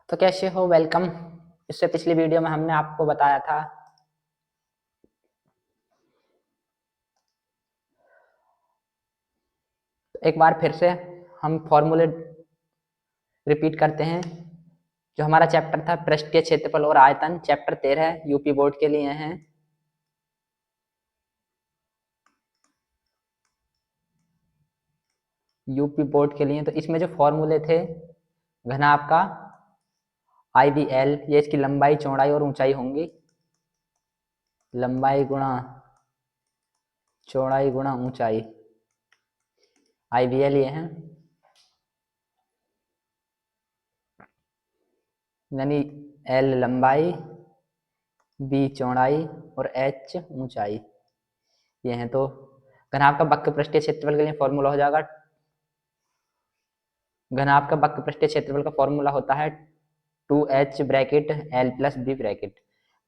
तो कैसे हो? वेलकम। इससे पिछली वीडियो में हमने आपको बताया था एक बार फिर से हम फॉर्मूले रिपीट करते हैं। जो हमारा चैप्टर था पृष्ठीय क्षेत्रफल और आयतन, चैप्टर 13 यूपी बोर्ड के लिए हैं। यूपी बोर्ड के लिए तो इसमें जो फॉर्मूले थे, घनाभ का IVL, ये इसकी लंबाई, चौड़ाई और ऊंचाई होंगी। लंबाई गुणा चौड़ाई गुणा ऊंचाई, IVL ये है, यानी L लंबाई, B चौड़ाई और H ऊंचाई ये हैं। तो घनाभ का वक्र पृष्ठीय क्षेत्रफल के लिए फॉर्मूला हो जाएगा, घनाभ का वक्र पृष्ठीय क्षेत्रफल का फॉर्मूला होता है 2h bracket L plus B bracket.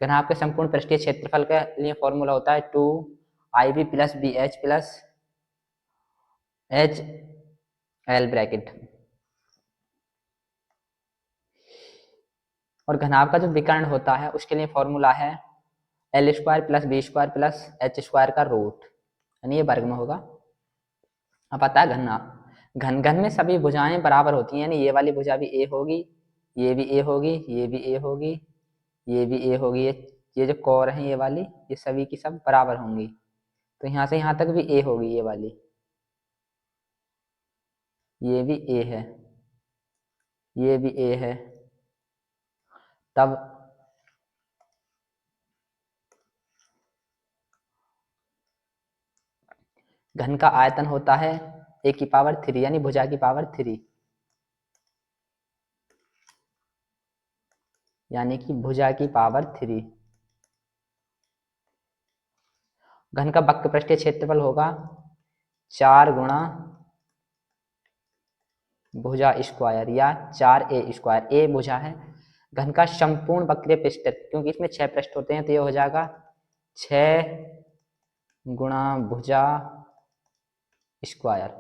घनाभ के संपूर्ण पृष्ठीय क्षेत्रफल के लिए फॉर्मूला होता है 2IB plus BH plus HL bracket. और घनाभ का जो विकर्ण होता है उसके लिए फॉर्मूला है L square plus B square plus H square का रूट, यानी ये वर्ग में होगा। अब आता है घनाभ। घन घन में सभी भुजाएं बराबर होती हैं, यानी ये वाली भुजा भी A होगी, ये भी A होगी, ये भी A होगी, ये भी A होगी। ये जो कोर है ये वाली, ये सभी की सब बराबर होंगी। तो यहाँ से यहाँ तक भी A होगी, ये वाली, ये भी A है, ये भी A है। तब घन का आयतन होता है A की पावर 3, यानी भुजा की पावर 3, यानी कि भुजा की पावर 3। घन का वक्र पृष्ठीय क्षेत्रफल होगा 4 गुणा भुजा स्क्वायर या 4A स्क्वायर। A भुजा है। घन का संपूर्ण वक्रीय पृष्ठ, क्योंकि इसमें 6 पृष्ठ होते हैं तो ये हो जाएगा 6 गुणा भुजा स्क्वायर।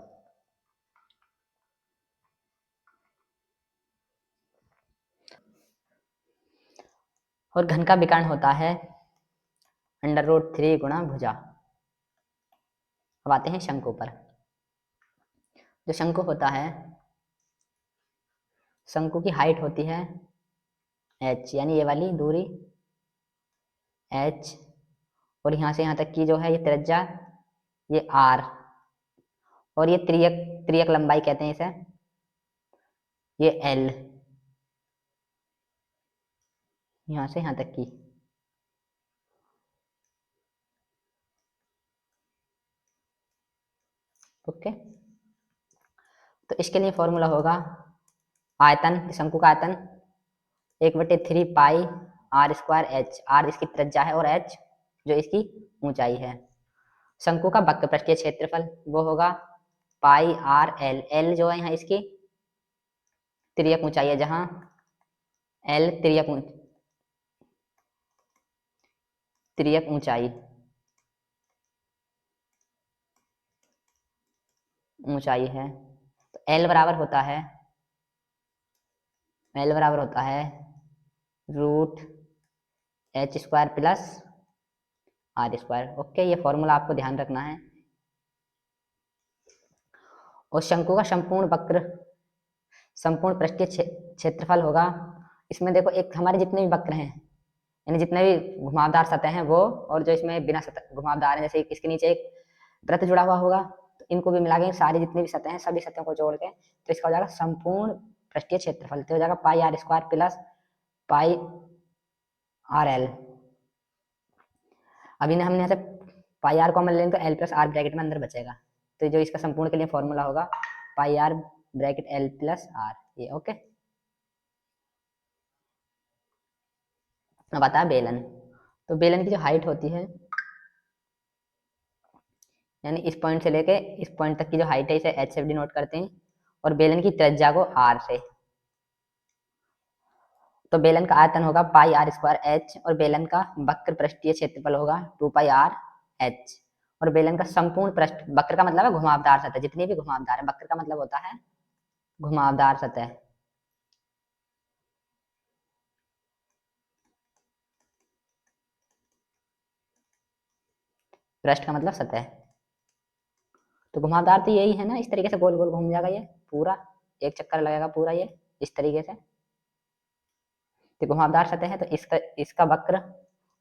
और घन का विकर्ण होता है √3 गुणा भुजा। अब आते हैं शंकु पर। जो शंकु होता है, शंकु की हाइट होती है h, यानी ये वाली दूरी h, और यहाँ से यहाँ तक की जो है ये त्रिज्या, ये r, और ये त्रियक त्रियक लंबाई कहते हैं इसे, ये l, यहाँ से यहाँ तक की। ओके, तो इसके लिए फॉर्मूला होगा आयतन, शंकु का आयतन 1/3 पाई r स्क्वायर h। r इसकी त्रिज्या है और h जो इसकी ऊंचाई है। शंकु का वक्र पृष्ठीय क्षेत्रफल वो होगा पाई r l। l जो है यहाँ इसकी तिर्यक ऊंचाई है, जहां l तिर्यक ऊंचाई है। तो l बराबर होता है √h² plus r square. Okay, ये फॉर्मूला आपको ध्यान रखना है। और शंकु का संपूर्ण पृष्ठीय क्षेत्रफल होगा, इसमें देखो एक हमारे जितने भी वक्र हैं, यानी जितने भी घुमावदार सतह हैं वो, और जो इसमें बिना सतह घुमावदार है, जैसे इसके नीचे एक वृत्त जुड़ा हुआ तो इनको भी मिला के सारी जितनी भी सतह हैं सभी सतहों को जोड़ के तो इसका हो जाएगा संपूर्ण पृष्ठीय क्षेत्रफल। तो हो जाएगा पाई r square plus pi RL। अभी हमने यहाँ से पाई r कॉमन लेंगे तो L प्लस R ब्रैकेट में अंदर बचेगा। तो जो इसका संपूर्ण के लिए फॉर्मूला होगा पाई r bracket L plus R, ये ओके। अब आता है बेलन। तो बेलन की जो हाइट होती है, यानी इस पॉइंट से लेके इस पॉइंट तक की जो हाइट है इसे h से डिनोट करते हैं, और बेलन की त्रिज्या को r से। तो बेलन का आयतन होगा पाई r स्क्वायर h, और बेलन का वक्र पृष्ठीय क्षेत्रफल होगा 2 पाई r h। और बेलन का संपूर्ण पृष्ठ, वक्र का मतलब है घुमावदार सतह, जितनी भी घुमावदार है, वक्र का मतलब होता है घुमावदार सतह। पृष्ठ का मतलब सतह। तो घुमावदार तो यही है ना, इस तरीके से गोल गोल घूम जाएगा, ये पूरा एक चक्कर लगेगा पूरा, ये इस तरीके से। तो घुमावदार सतह है तो इसका इसका वक्र,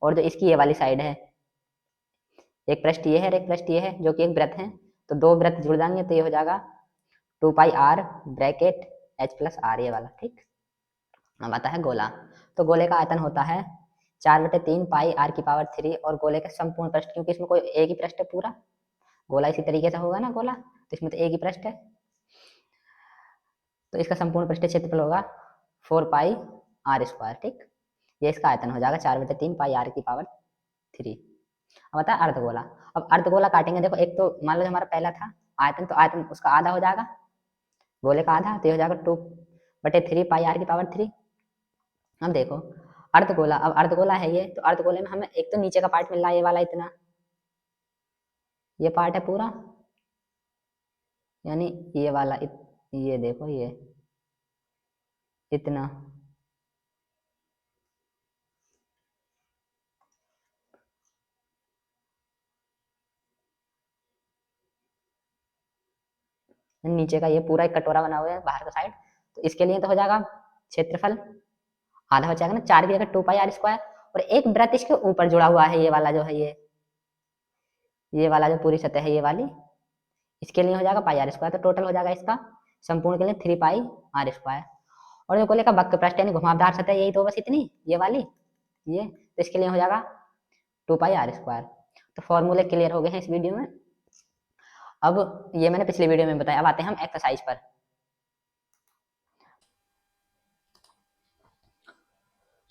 और जो इसकी ये वाली साइड है, एक पृष्ठ ये है और एक पृष्ठ ये है जो कि एक वृत्त है, तो दो वृत्त जुड़ जाएंगे तो ये हो जाएगा 2πr bracket h plus are, ये वाला। ठीक। अब आता है गोला। तो गोले का आयतन होता है 4/3 πr⁴, और गोले के संपूर्ण पृष्ठ, क्योंकि इसमें कोई एक ही पृष्ठ है पूरा, गोला इसी तरीके से होगा ना गोला, तो इसमें तो एक ही पृष्ठ है, तो इसका संपूर्ण पृष्ठीय क्षेत्रफल होगा 4πr²। ठीक। ये इसका आयतन हो जाएगा 4/3 πr⁴। अब आता है अर्धगोला। अब अर्धगोला काटेंगे, देखो एक तो मान लो हमारा पहला था आयतन, तो आयतन उसका आधा हो जाएगा, गोले का आधा, तो ये हो जाएगा 2/3 πr⁴। अब देखो अर्धगोला, अब अर्धगोला है ये, तो अर्धगोले में हमें एक तो नीचे का पार्ट मिल रहा है, ये वाला इतना, ये पार्ट है पूरा, यानी ये वाला ये देखो ये इतना, नीचे का ये पूरा एक कटोरा बना हुआ है बाहर का साइड, तो इसके लिए तो हो जाएगा क्षेत्रफल आधा हो जाएगा ना, 4 की जगह 2πr², और एक वृत्त इसके ऊपर जुड़ा हुआ है, ये वाला जो है, ये वाला जो पूरी सतह है ये वाली, इसके लिए हो जाएगा πr², तो टोटल हो जाएगा इसका संपूर्ण के लिए 3πr²। और जो गोले का वक्र पृष्ठ यानी घुमावदार सतह, यही तो बस इतनी, ये वाली, ये तो इसके लिए हो जाएगा 2πr²। तो फॉर्मूले क्लियर हो गए हैं इस वीडियो में। अब ये मैंने पिछले वीडियो में बताया, अब आते हैं हम एक्सरसाइज पर।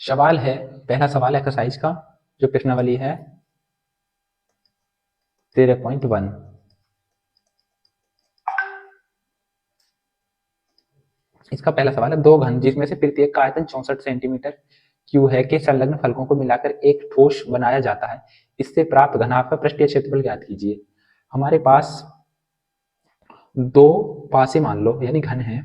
सवाल है, पहला सवाल एक्सरसाइज का, जो प्रश्नावली है 13.1। इसका पहला सवाल है, दो घन जिसमें से प्रत्येक का आयतन 64 सेंटीमीटर क्यू है के संलग्न फलकों को मिलाकर एक ठोस बनाया जाता है, इससे प्राप्त घनाभ का पृष्ठीय क्षेत्रफल ज्ञात कीजिए। हमारे पास दो पासे मान लो यानी घन है,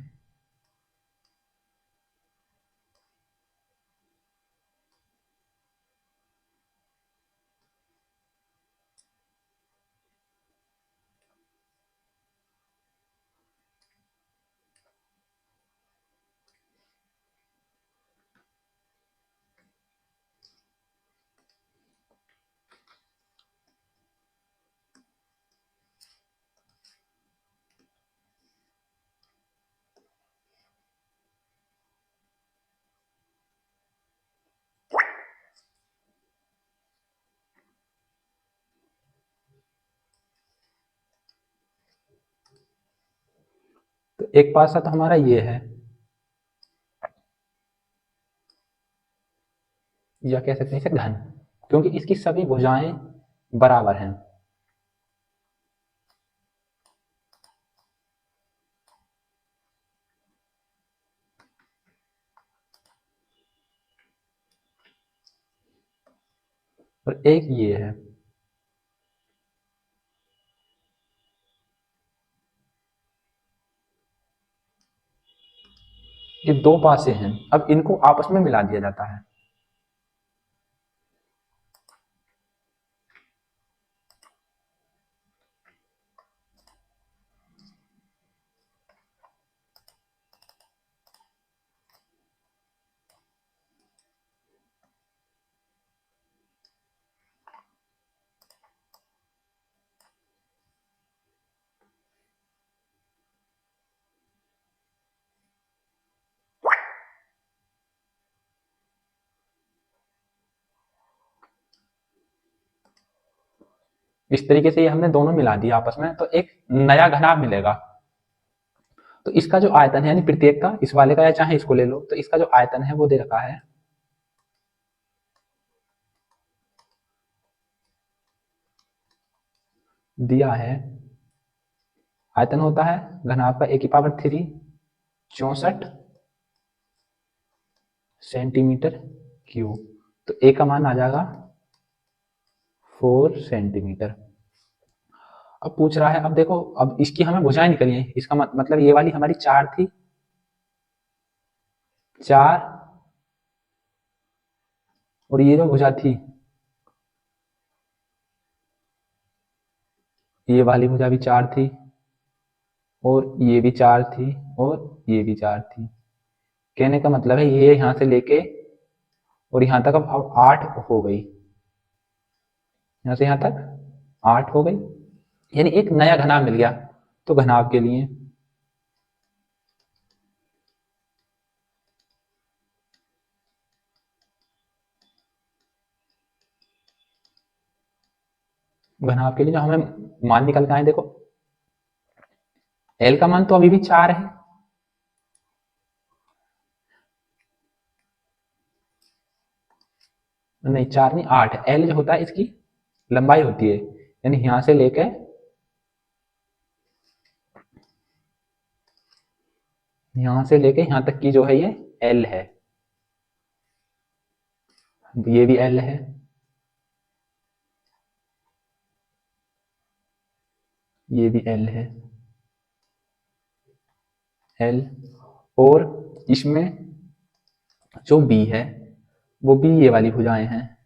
तो एक पासा तो हमारा ये है, या कह सकते हैं इसे घन, क्योंकि इसकी सभी भुजाएं बराबर हैं। और एक ये है, ये दो पासे हैं, अब इनको आपस में मिला दिया जाता है। इस तरीके से ये हमने दोनों मिला दिया आपस में, तो एक नया घनाभ मिलेगा। तो इसका जो आयतन है यानी प्रत्येक का, इस वाले का या चाहे इसको ले लो, तो इसका जो आयतन है वो दे रखा है, दिया है, आयतन होता है घनाभ का a⁴ 64 सेंटीमीटर क्यूब, तो a का मान आ जाएगा 4 सेंटीमीटर। अब पूछ रहा है, अब देखो, अब इसकी हमें भुजाएं निकली हैं, इसका मतलब ये वाली हमारी 4 थी, 4, और ये जो भुजा थी ये वाली भुजा भी 4 थी और ये भी 4 थी और ये भी 4 थी। कहने का मतलब है ये यहाँ से लेके और यहाँ तक अब 8 हो गई, यहाँ से यहाँ तक 8 हो गई, यानी एक नया घनाभ मिल गया। तो घनाभ के लिए जो हमें मान निकल के आए, देखो एल का मान तो अभी भी 4 है, नहीं 4 नहीं 8, एल जो होता है इसकी लंबाई होती है, यानी यहां से लेके यहां तक की जो है ये एल है, ये भी एल है, ये भी एल है, एल, और इसमें जो बी है वो भी ये वाली भुजाएं हैं,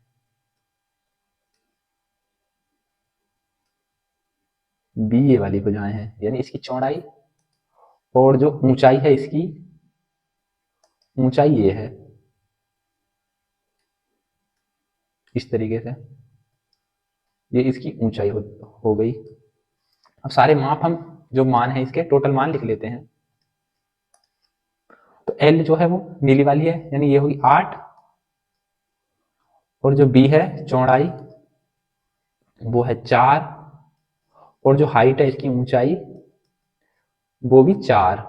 बी ये वाली भुजाएं हैं, यानी इसकी चौड़ाई और जो ऊंचाई है, इसकी ऊंचाई ये है, इस तरीके से ये इसकी ऊंचाई हो गई। अब सारे माप हम जो मान है इसके टोटल मान लिख लेते हैं। तो एल जो है वो नीली वाली है, यानी ये होगी 8, और जो बी है चौड़ाई वो है 4, और जो हाइट है इसकी ऊंचाई वो भी 4।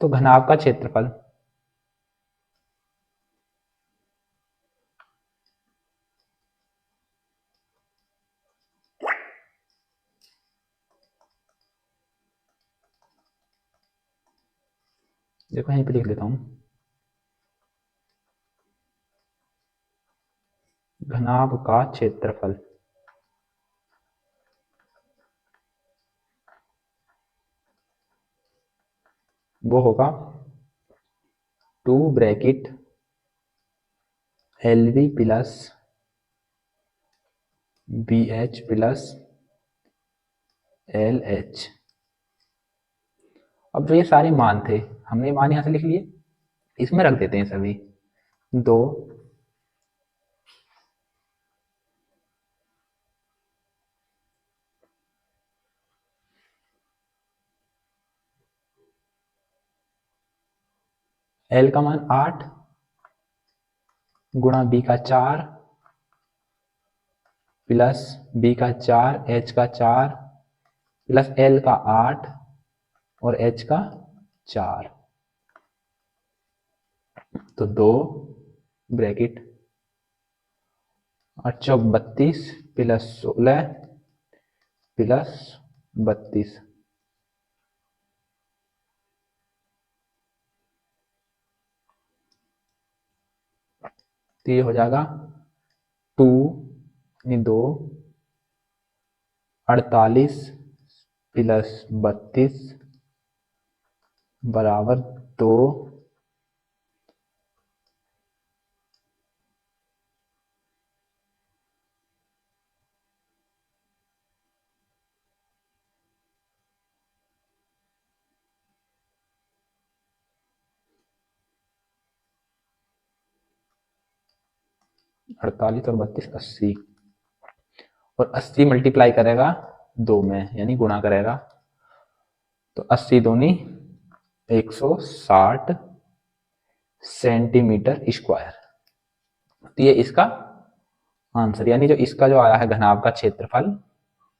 तो घनाभ का क्षेत्रफल देखो यहीं पे लिख लेता हूं, घनाभ का क्षेत्रफल वो होगा 2 bracket L V plus B H plus L H. अब जो ये सारे मान थे हमने मान यहां से लिख लिए, इसमें रख देते हैं सभी। 2 एल का मान 8 गुणा बी का 4 प्लस बी का 4 एच का 4 प्लस एल का 8 और एच का 4। तो 2 ब्रैकेट 8 चौक 32 प्लस 16 प्लस 32, तो ये हो जाएगा 2 यानी 2 48 प्लस 32 बराबर 2 48 और 32 80, और 80 मल्टीप्लाई करेगा 2 में यानी गुणा करेगा, तो 80 दूनी 160 सेंटीमीटर स्क्वायर। तो ये इसका आंसर, यानी जो इसका जो आया है घनाभ का क्षेत्रफल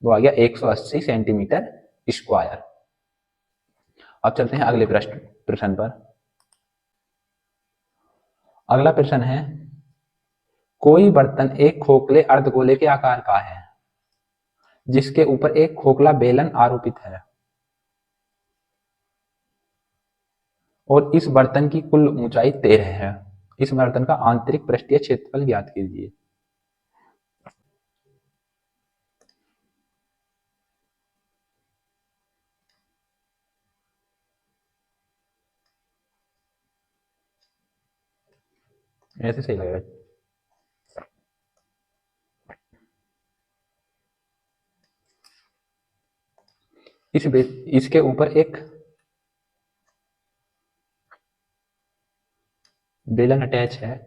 वो आ गया 180 सेंटीमीटर स्क्वायर। अब चलते हैं अगले प्रश्न पर। अगला प्रश्न है, कोई बर्तन एक खोखले अर्धगोले के आकार का है जिसके ऊपर एक खोखला बेलन आरोपित है, और इस बर्तन की कुल ऊंचाई 13 है। इस बर्तन का आंतरिक पृष्ठीय क्षेत्रफल ज्ञात कीजिए। ऐसे सही लगेगा। इसके ऊपर एक बेलन अटैच है।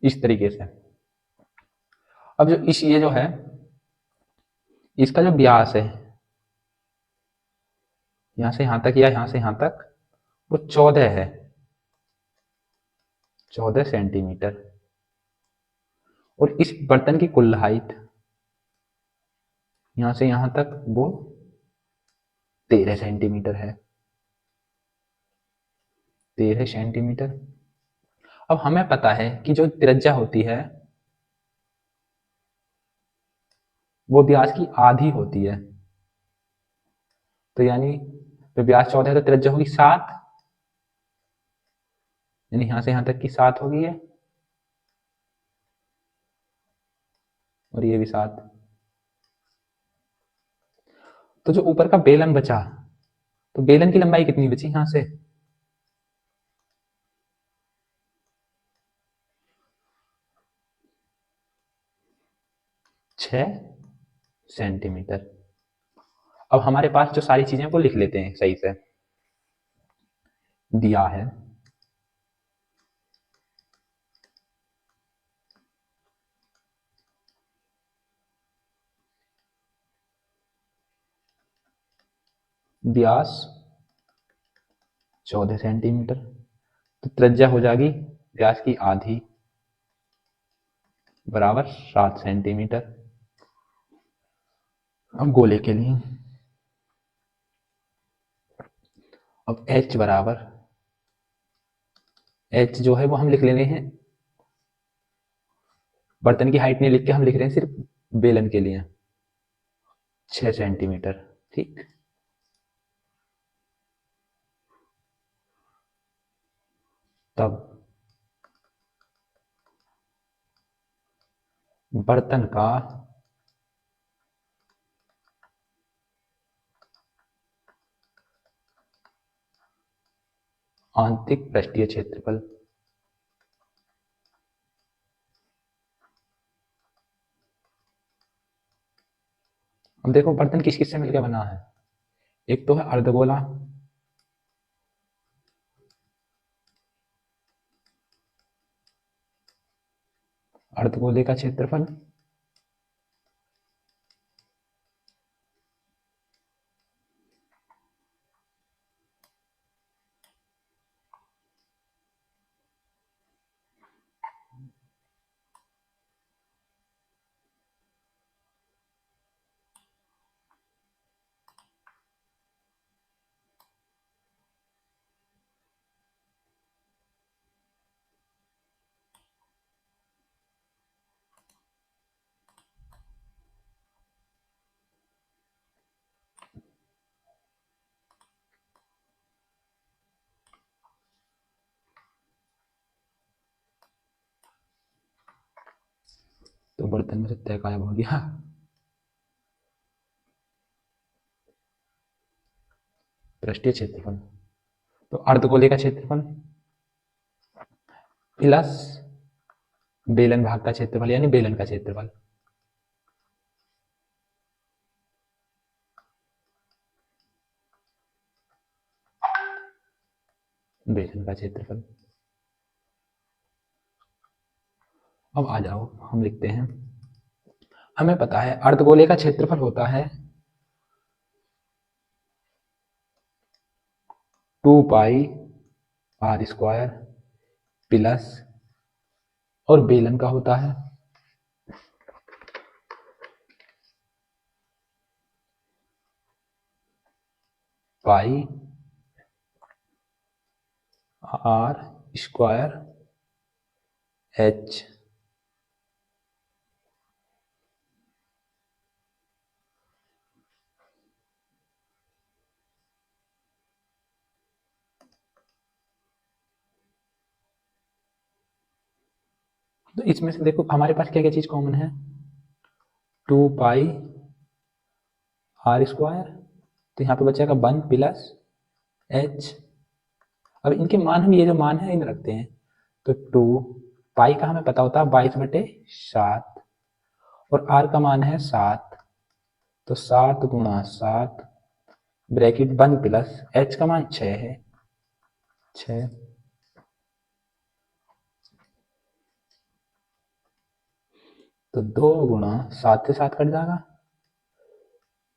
इस तरीके से। अब जो ये जो है, इसका जो व्यास है, यहां से यहां तक या यहां से यहां तक, वो 14 है, 14 सेंटीमीटर। और इस बर्तन की कुल हाइट यहां से यहां तक वो 13 सेंटीमीटर है, 13 सेंटीमीटर। अब हमें पता है कि जो त्रिज्या होती है वो व्यास की आधी होती है। तो यानी तो व्यास 14 है तो त्रिज्या होगी 7, यानी यहां से यहां तक की 7 होगी है, और ये भी 7। तो जो ऊपर का बेलन बचा, तो बेलन की लंबाई कितनी बची यहां से? 6 सेंटीमीटर। अब हमारे पास जो सारी चीजें वो लिख लेते हैं सही से। दिया है व्यास 14 सेंटीमीटर, तो त्रिज्या हो जाएगी व्यास की आधी बराबर 7 सेंटीमीटर। अब गोले के लिए अब h बराबर, h जो है वो हम लिख ले रहे हैं, बर्तन की हाइट नहीं लिख के हम लिख रहे हैं सिर्फ बेलन के लिए 6 सेंटीमीटर। ठीक, तब बर्तन का आंतरिक पृष्ठीय क्षेत्रफल अब देखो बर्तन किस किस से मिलकर बना है। एक तो है अर्धगोला, अर्धगोले का क्षेत्रफल तो बर्तन में से तय गायब हो गया। पृष्ठीय क्षेत्रफल तो अर्धगोले का क्षेत्रफल प्लस बेलन भाग का क्षेत्रफल यानी बेलन का क्षेत्रफल, बेलन का क्षेत्रफल। अब आ जाओ हम लिखते हैं, हमें पता है अर्धगोले का क्षेत्रफल होता है 2 पाई आर स्क्वायर प्लस, और बेलन का होता है पाई आर स्क्वायर एच। तो इसमें से देखो हमारे पास क्या क्या चीज कॉमन है, 2 पाई आर स्क्वायर, तो यहाँ पे बचेगा 1 प्लस एच। अब इनके मान हम ये जो मान है इन रखते हैं, तो 2 पाई का हमें पता होता है 22/7 और आर का मान है 7, तो 7 × 7 ब्रैकेट 1 प्लस एच का मान 6 है, 6। तो 2 × 7 से 7 कट जाएगा,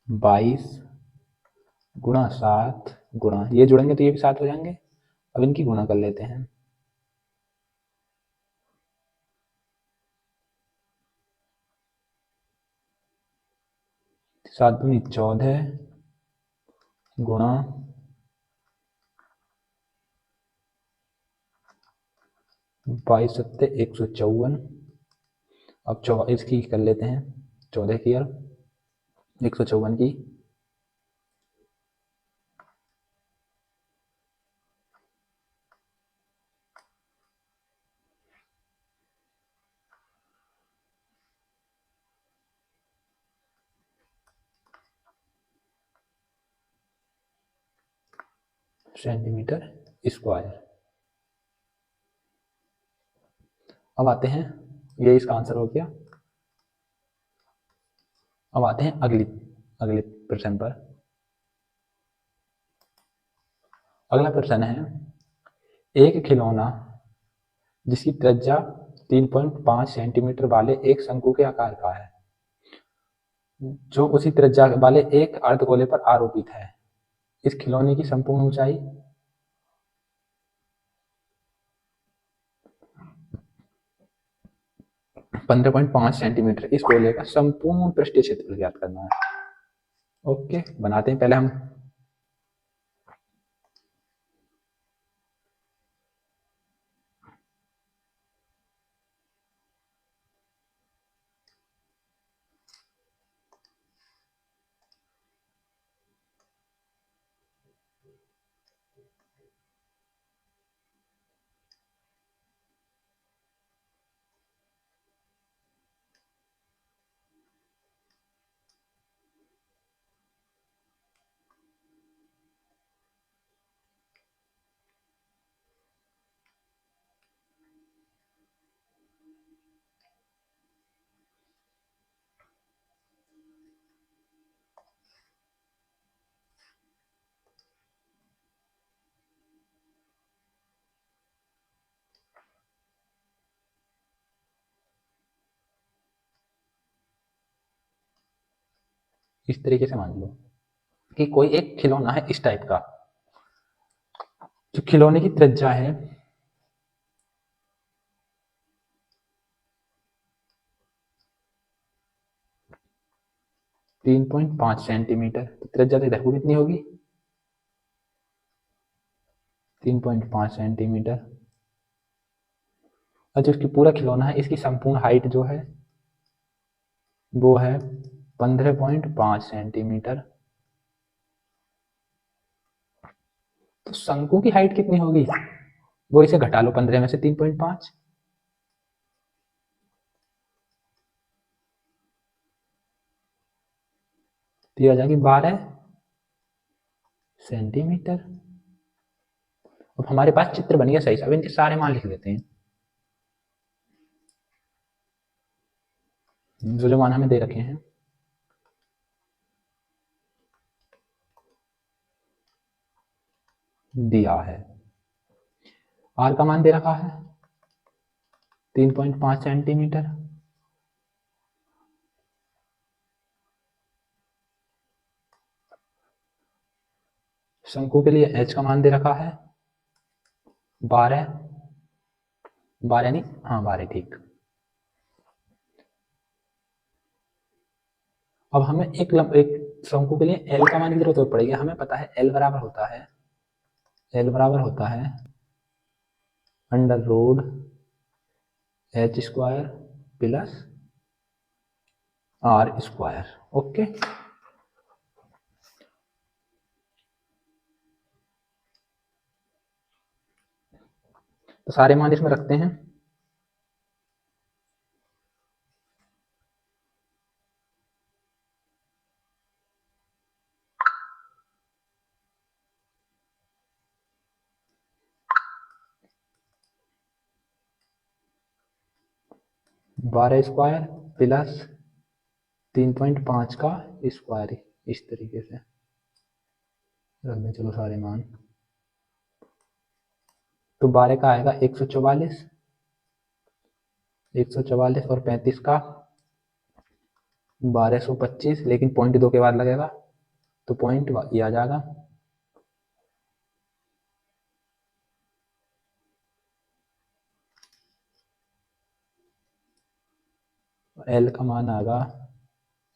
22 × 7 गुणा, ये जुड़ेंगे तो ये भी 7 हो जाएंगे। अब इनकी गुणा कर लेते हैं, 7 दूनी 14 गुणा 22 × 7 154। अब इसकी कर लेते हैं 14 की और 154 की, सेंटीमीटर स्क्वायर। अब आते हैं, ये इसका आंसर हो गया। अब आते हैं अगले प्रश्न पर। अगला प्रश्न है, एक खिलौना जिसकी त्रिज्या 3.5 सेंटीमीटर वाले एक शंकु के आकार का है, जो उसी त्रिज्या वाले एक अर्धगोले पर आरोपित है, इस खिलौने की संपूर्ण ऊंचाई 15.5 सेंटीमीटर, इस गोले का संपूर्ण पृष्ठीय क्षेत्रफल ज्ञात करना है। ओके, बनाते हैं पहले हम। इस तरीके से मान लो कि कोई एक खिलौना है इस टाइप का, जो खिलौने की त्रिज्या है 3.5 सेंटीमीटर, तो त्रिज्या तो इधर को कितनी होगी 3.5 सेंटीमीटर। और जो इसकी पूरा खिलौना है इसकी संपूर्ण हाइट जो है वो है 15.5 सेंटीमीटर। तो शंकु की हाइट कितनी होगी, वो इसे घटा लो 15 में से 3.5, तो ये आ जाएगी 12 सेंटीमीटर। अब हमारे पास चित्र बन गया सही से, अब इनके सारे मान लिख देते हैं, जो जो मान हमें दे रखे हैं। दिया है आर का मान दे रखा है 3.5 सेंटीमीटर, शंकु के लिए एच का मान दे रखा है 12, 12 नहीं, हाँ 12 ठीक। अब हमें एक शंकु के लिए एल का मान की जरूरत पड़ेगी। हमें पता है एल बराबर होता है under root H square plus R square. Okay, तो सारे मान इसमें रखते हैं। 12 स्क्वायर प्लस 3.5 का स्क्वायर, इस तरीके से रख दें। चलो सारे मान, तो 12 का आएगा 144, 144 और 35 का 1225, लेकिन पॉइंट 2 के बाद लगेगा तो पॉइंट ये आ जाएगा। एल का मान आएगा,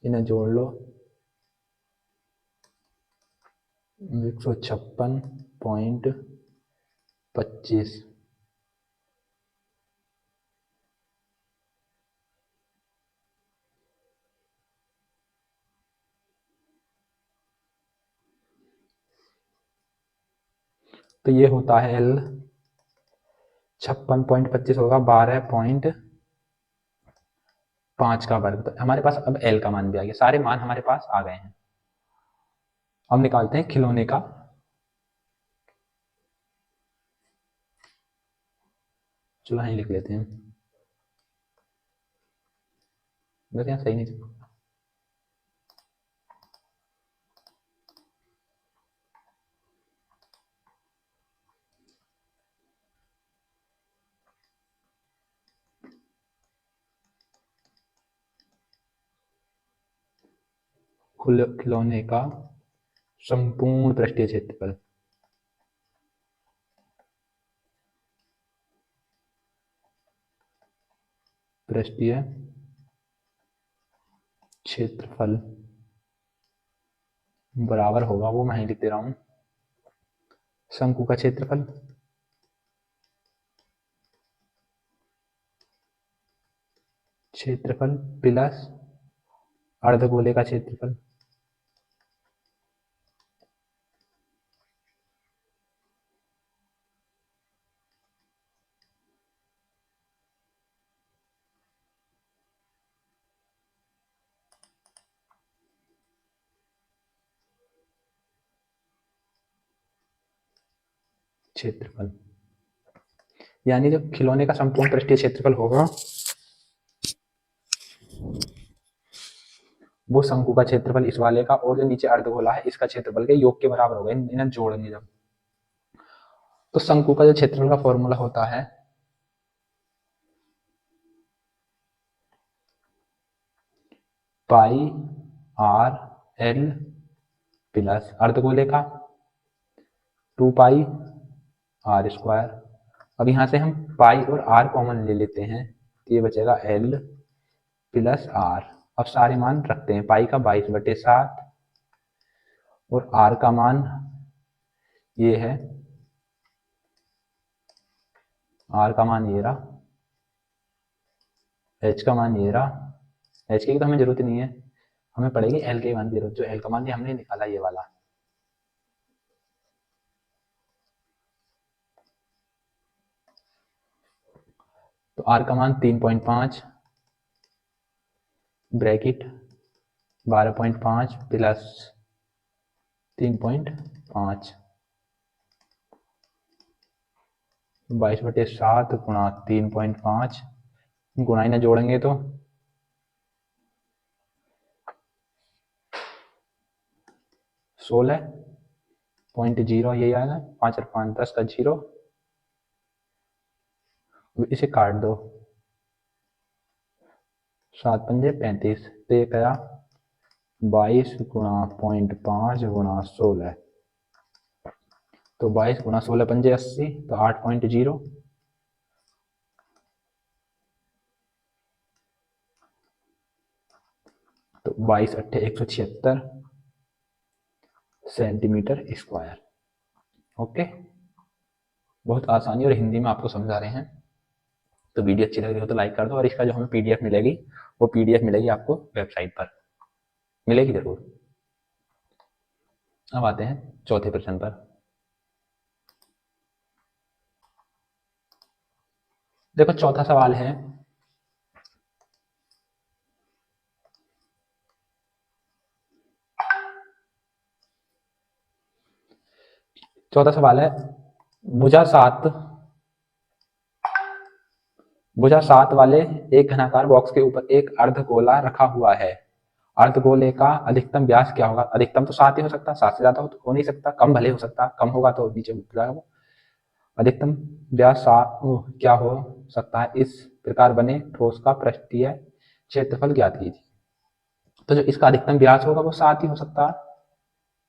इन्हें जोड़ लो, 156.25। तो ये होता है एल 56.25 होगा 12.5 का वर्ग। तो हमारे पास अब एल का मान भी आ गया, सारे मान हमारे पास आ गए हैं। अब निकालते हैं खिलौने का। चलो यहीं लिख लेते हैं, वैसे यहाँ सही नहीं। खिलौने का संपूर्ण पृष्ठीय क्षेत्रफल, पृष्ठीय क्षेत्रफल बराबर होगा, वो मैं ही लिख दे रहा हूं, शंकु का क्षेत्रफल प्लस अर्धगोले का क्षेत्रफल, क्षेत्रफल। यानी जब खिलौने का संपूर्ण पृष्ठीय क्षेत्रफल होगा वो शंकु का क्षेत्रफल इस वाले का और जो नीचे अर्धगोला है इसका क्षेत्रफल के योग के बराबर होगा, इन्हें जोड़ेंगे जब। तो शंकु का जो क्षेत्रफल का फॉर्मूला होता है पाई आर एल प्लस अर्धगोले का 2 पाई आर स्क्वायर। अब यहाँ से हम पाई और आर कॉमन ले लेते हैं तो ये बचेगा एल प्लस आर। अब सारे मान रखते हैं, पाई का 22/7 और आर का मान ये है, आर का मान ये रहा, एच का मान ये रहा। एच की तो हमें जरूरत नहीं है, हमें पड़ेगी एल के मान की जरूरत, जो एल का मान हमने निकाला ये वाला। तो आर का मान 3.5 ब्रैकेट 12.5 प्लस 3.5 22/7 गुणा 3.5 गुणा इन्हें जोड़ेंगे तो 16.0 यही आएगा, 5 और 5 10 का 0, इसे काट दो, 7 पंजे 35, तो ये क्या 22 गुणा 0.5 गुणा 16, तो 22 गुणा 16 पंजे 80, तो 8.0, तो 22 अट्ठे 176 सेंटीमीटर स्क्वायर। ओके, बहुत आसानी और हिंदी में आपको समझा रहे हैं। तो वीडियो अच्छी लग रही हो तो लाइक कर दो, और इसका जो हमें पीडीएफ मिलेगी वो पीडीएफ मिलेगी आपको वेबसाइट पर, मिलेगी जरूर। अब आते हैं चौथे प्रश्न पर। देखो चौथा सवाल है, चौथा सवाल है भुजा 7 भुजा 7 वाले एक घनाकार बॉक्स के ऊपर एक अर्धगोला रखा हुआ है। अर्धगोले का अधिकतम व्यास क्या होगा? अधिकतम तो 7 ही हो सकता, 7 से ज्यादा हो नहीं सकता, कम भले हो सकता, कम होगा तो नीचे जाएगा वो। अधिकतम व्यास 7 क्या हो सकता है? इस प्रकार बने ठोस का पृष्ठीय क्षेत्रफल ज्ञात कीजिए। तो जो इसका अधिकतम व्यास होगा वो 7 ही हो सकता है,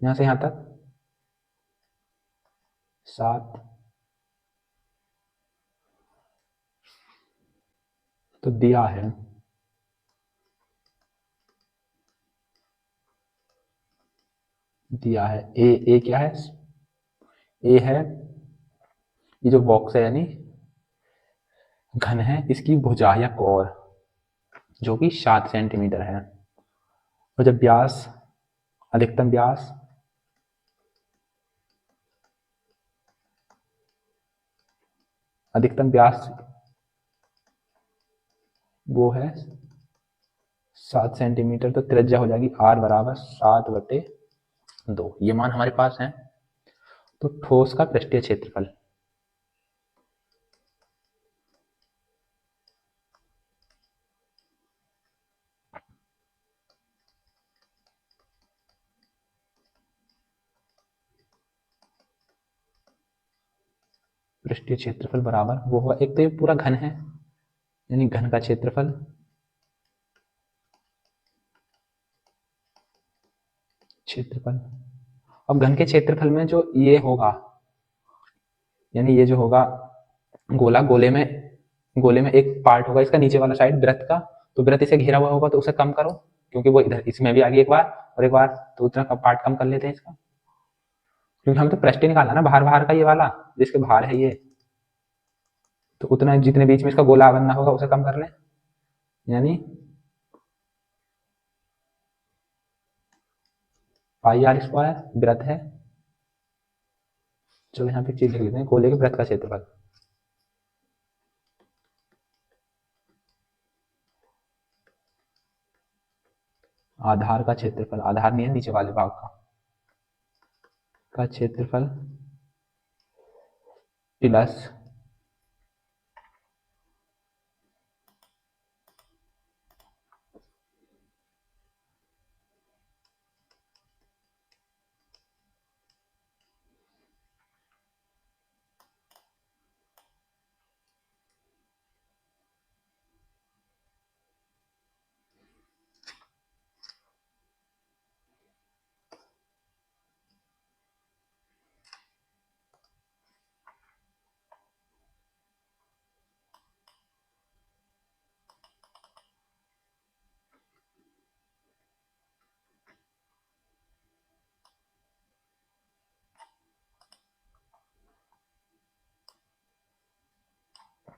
यहां से यहां तक 7। तो दिया है ए क्या है? ए है ये जो बॉक्स है यानी घन है, इसकी भुजा या कोर जो कि 7 सेंटीमीटर है। और जब व्यास, अधिकतम व्यास अधिकतम व्यास वो है 7 सेंटीमीटर, तो त्रिज्या हो जाएगी r बराबर 7/2। ये मान हमारे पास है। तो ठोस का पृष्ठीय क्षेत्रफल, पृष्ठीय क्षेत्रफल बराबर वो होगा, एक तो ये पूरा घन है यानी घन का क्षेत्रफल, अब घन के क्षेत्रफल में जो ये होगा यानी ये जो होगा गोला, गोले में एक पार्ट होगा इसका नीचे वाला साइड वृत्त का, तो वृत्त इसे घेरा हुआ होगा तो उसे कम करो क्योंकि वो इधर इसमें भी आ गई एक बार और एक बार, तो उतना का पार्ट कम कर लेते हैं इसका, क्योंकि हम तो पृष्ठ निकाला ना बाहर बाहर का ये वाला जिसके बाहर है ये, तो उतना जितने बीच में इसका गोला बनना होगा उसे कम कर लें, यानी पाई आर स्क्वायर वृत्त है। चलो यहाँ पे एक चीज लिख लेते हैं, गोले के वृत्त का क्षेत्रफल, आधार का क्षेत्रफल, आधार नहीं है नीचे वाले भाग का क्षेत्रफल प्लस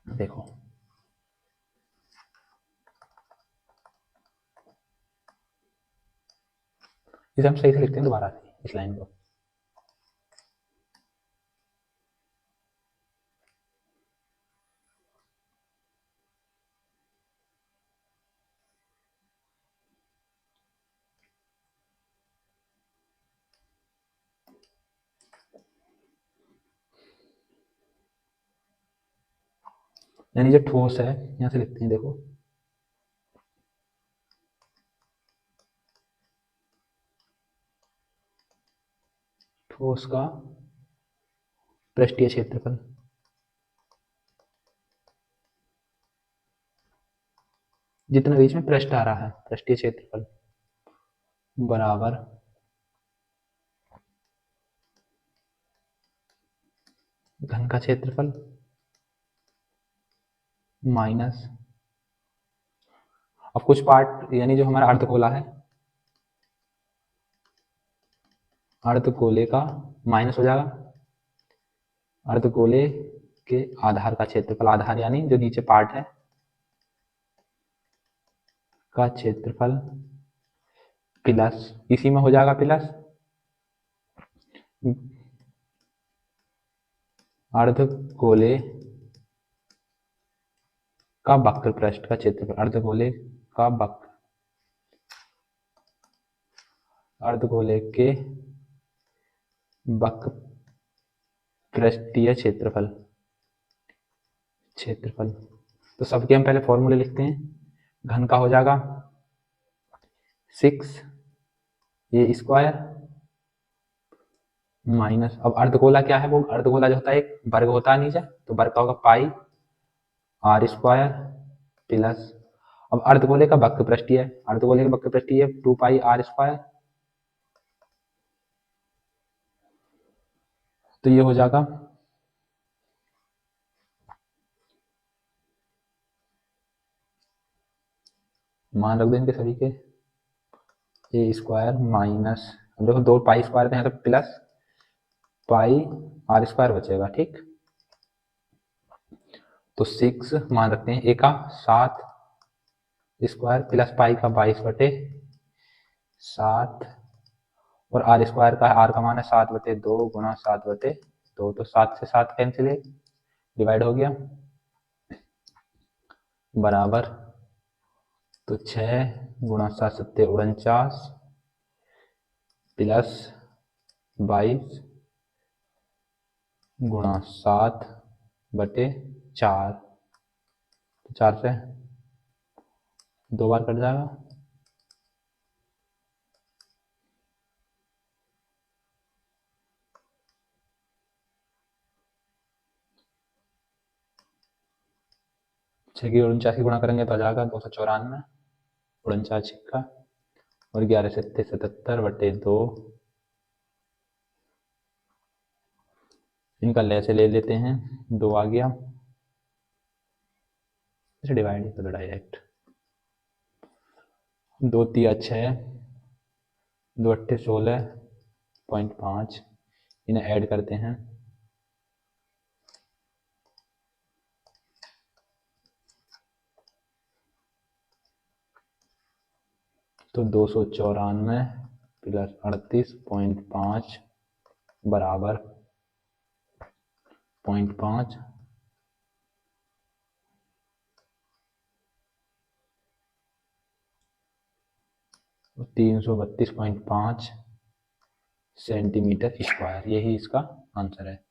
देखो इसे हम सही से लिखते हैं दोबारा से इस लाइन को, यानी जो ठोस है यहां से लिखते हैं, देखो ठोस का पृष्ठीय क्षेत्रफल, जितना बीच में पृष्ठ आ रहा है पृष्ठीय क्षेत्रफल बराबर घन का क्षेत्रफल माइनस, अब कुछ पार्ट यानी जो हमारा अर्धगोला है, अर्धगोले का माइनस हो जाएगा अर्धगोले के आधार का क्षेत्रफल, आधार यानी जो नीचे पार्ट है का क्षेत्रफल प्लस, इसी में हो जाएगा प्लस अर्धगोले का वक्र पृष्ठ का क्षेत्रफल, अर्धगोले का वक्र, अर्धगोले के वक्र पृष्ठीय क्षेत्रफल, तो सबके हम पहले फॉर्मूले लिखते हैं। घन का हो जाएगा 6 ये स्क्वायर माइनस, अब अर्धगोला क्या है, वो अर्धगोला जो होता है एक वर्ग होता है नीचे, तो वर्ग का होगा पाई आर स्क्वायर प्लस, अब अर्धगोले का वक्र पृष्ठीय है, अर्धगोले का वक्र पृष्ठीय है 2 पाई आर स्क्वायर, तो ये हो जाएगा मान रख दो इनके सभी के ए स्क्वायर माइनस, अब देखो 2 पाई स्क्वायर थे तो प्लस पाई आर स्क्वायर बचेगा। ठीक, तो 6 मान रखते हैं, ए का 7 स्क्वायर प्लस पाई का 22/7 और आर स्क्वायर का, आर का मान है 7/2 गुणा 7/2, तो 7 से 7 कैंसिल है, डिवाइड हो गया, बराबर, तो 6 गुणा 7 × 7 = 49 प्लस 22 गुणा 7/4, तो 4 से 2 बार कट जाएगा, छः की 49 गुणा करेंगे तो आ जाएगा 294, 49 छिक्का और 11 से 77/2, इनका लैसे ले लेते हैं, 2 आ गया, इसे डिवाइड कर दो डायरेक्ट, 2 × 6 2 × 8 = 16.5, इन्हें ऐड करते हैं, तो 294 प्लस 38.5 बराबर 0.5, तो 332.5 सेंटीमीटर स्क्वायर, यही इसका आंसर है।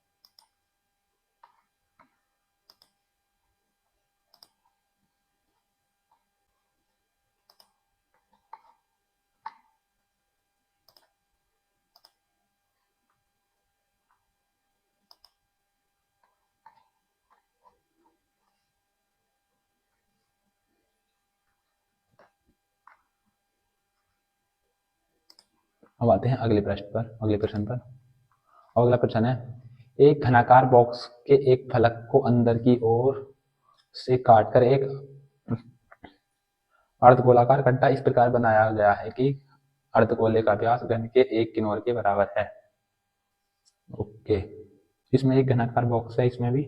अब आते हैं अगले प्रश्न पर, अगला प्रश्न है, एक घनाकार बॉक्स के एक फलक को अंदर की ओर से काटकर एक अर्धगोलाकार गड्ढा इस प्रकार बनाया गया है कि अर्धगोले का व्यास घन के एक किनारे के बराबर है। ओके, इसमें एक घनाकार बॉक्स है, इसमें भी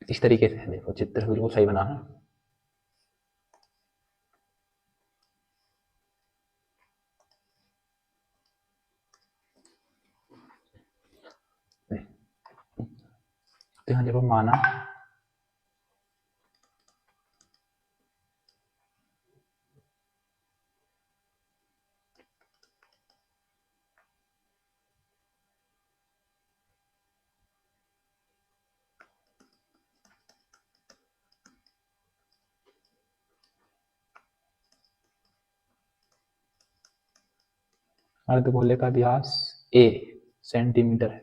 इस तरीके से है, देखो चित्र बिल्कुल सही बना है। तो यहाँ देखो माना अर्धगोले का व्यास a सेंटीमीटर है।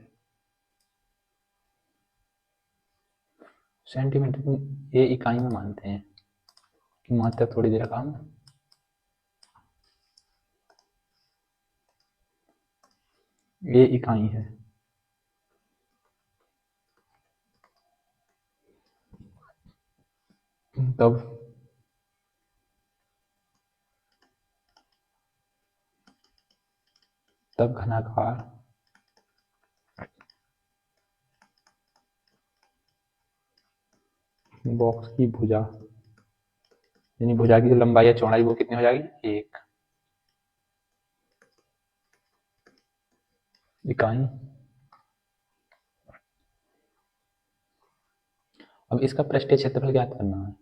सेंटीमीटर को a इकाई में मानते हैं कि मात्रा थोड़ी देर काम। a इकाई है। तब घनाकार बॉक्स की भुजा, यानी भुजा की जो लंबाई या चौड़ाई वो कितनी हो जाएगी, 1 इकाई। अब इसका पृष्ठीय क्षेत्रफल ज्ञात करना है।